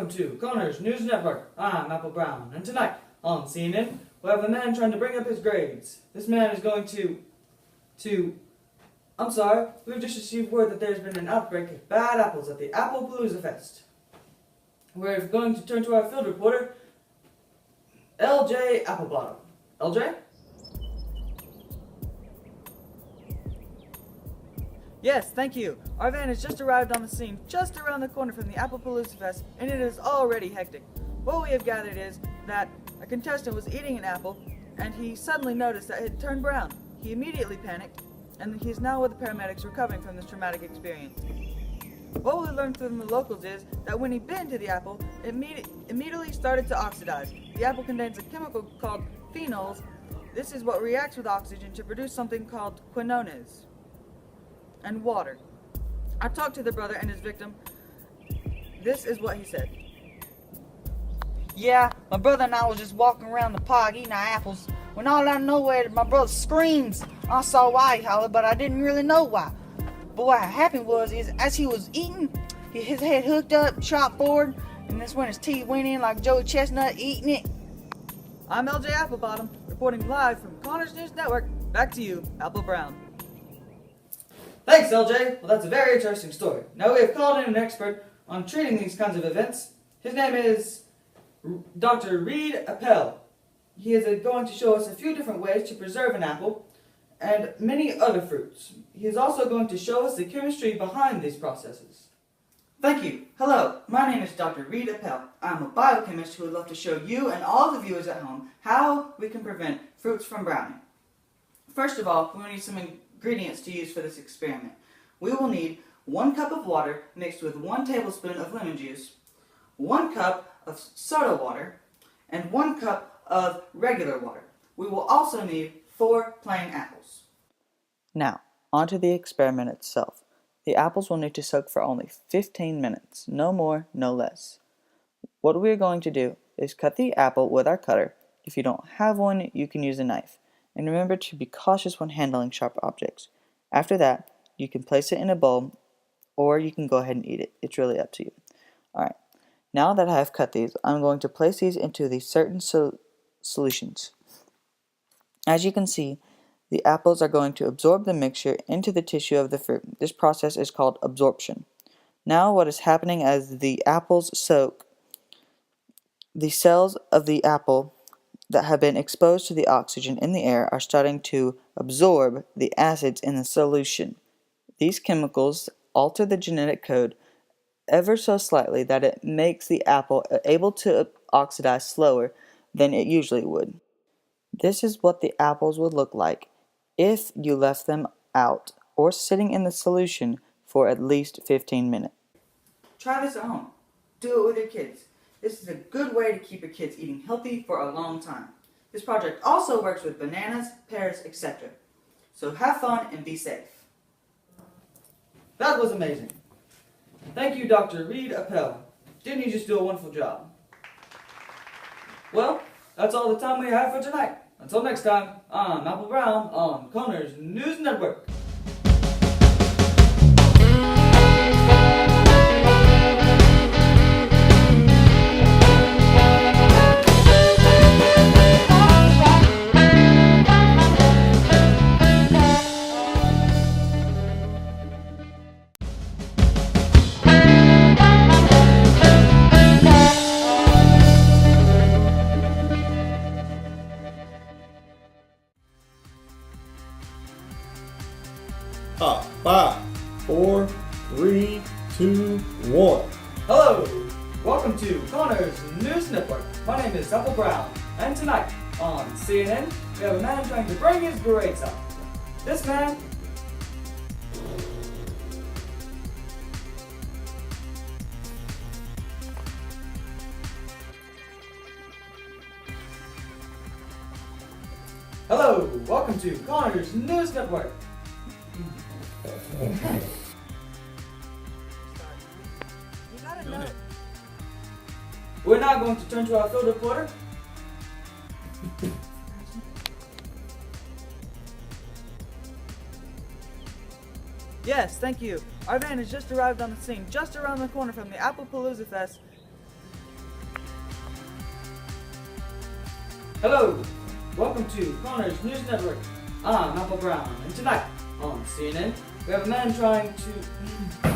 welcome to Connor's News Network. I'm Apple Brown, and tonight on CNN, we have a man trying to bring up his grades. This man is going I'm sorry, we've just received word that there's been an outbreak of bad apples at the Applepalooza Fest. We're going to turn to our field reporter, LJ Applebottom. LJ? Yes, thank you. Our van has just arrived on the scene just around the corner from the Applepalooza Fest, and it is already hectic. What we have gathered is that a contestant was eating an apple, and he suddenly noticed that it had turned brown. He immediately panicked, and he is now with the paramedics recovering from this traumatic experience. What we learned from the locals is that when he bit into the apple, it immediately started to oxidize. The apple contains a chemical called phenols. This is what reacts with oxygen to produce something called quinones and water. I talked to the brother and his victim. This is what he said. Yeah, my brother and I was just walking around the park eating our apples when all out of nowhere my brother screams. I saw why he hollered, but I didn't really know why. But what happened was, as he was eating, his head hooked up, shot forward, and that's when his teeth went in like Joey Chestnut eating it. I'm LJ Applebottom, reporting live from Connor's News Network. Back to you, Apple Brown. Thanks, LJ. Well, that's a very interesting story. Now we have called in an expert on treating these kinds of events. His name is Dr. Reed Appel. He is going to show us a few different ways to preserve an apple and many other fruits. He is also going to show us the chemistry behind these processes. Thank you. Hello, my name is Dr. Reed Appel. I'm a biochemist who would love to show you and all the viewers at home how we can prevent fruits from browning. First of all, we will need some ingredients to use for this experiment. We will need 1 cup of water mixed with 1 tablespoon of lemon juice, 1 cup of soda water, and 1 cup of regular water. We will also need 4 plain apples. Now, onto the experiment itself. The apples will need to soak for only 15 minutes, no more, no less. What we're going to do is cut the apple with our cutter. If you don't have one, you can use a knife. And remember to be cautious when handling sharp objects. After that, you can place it in a bowl, or you can go ahead and eat it. It's really up to you. Alright, now that I have cut these, I'm going to place these into these certain solutions. As you can see, the apples are going to absorb the mixture into the tissue of the fruit. This process is called absorption. Now what is happening as the apples soak, the cells of the apple that have been exposed to the oxygen in the air are starting to absorb the acids in the solution. These chemicals alter the genetic code ever so slightly that it makes the apple able to oxidize slower than it usually would. This is what the apples would look like if you left them out or sitting in the solution for at least 15 minutes. Try this at home. Do it with your kids. This is a good way to keep your kids eating healthy for a long time. This project also works with bananas, pears, etc. So have fun and be safe. That was amazing. Thank you, Dr. Reed Appel. Didn't you just do a wonderful job? Well, that's all the time we have for tonight. Until next time, I'm Apple Brown on Connor's News Network. Hot, 5, 4, 3, 2, 1. Hello, welcome to Connor's News Network. My name is Apple Brown, and tonight on CNN, we have a man trying to bring his grades up. This man Hello, welcome to Connor's News Network. We're now going to turn to our field reporter. Yes, thank you. Our van has just arrived on the scene, just around the corner from the Applepalooza Fest. Hello, welcome to Connor's News Network. I'm Apple Brown, and tonight on CNN, we have a man trying to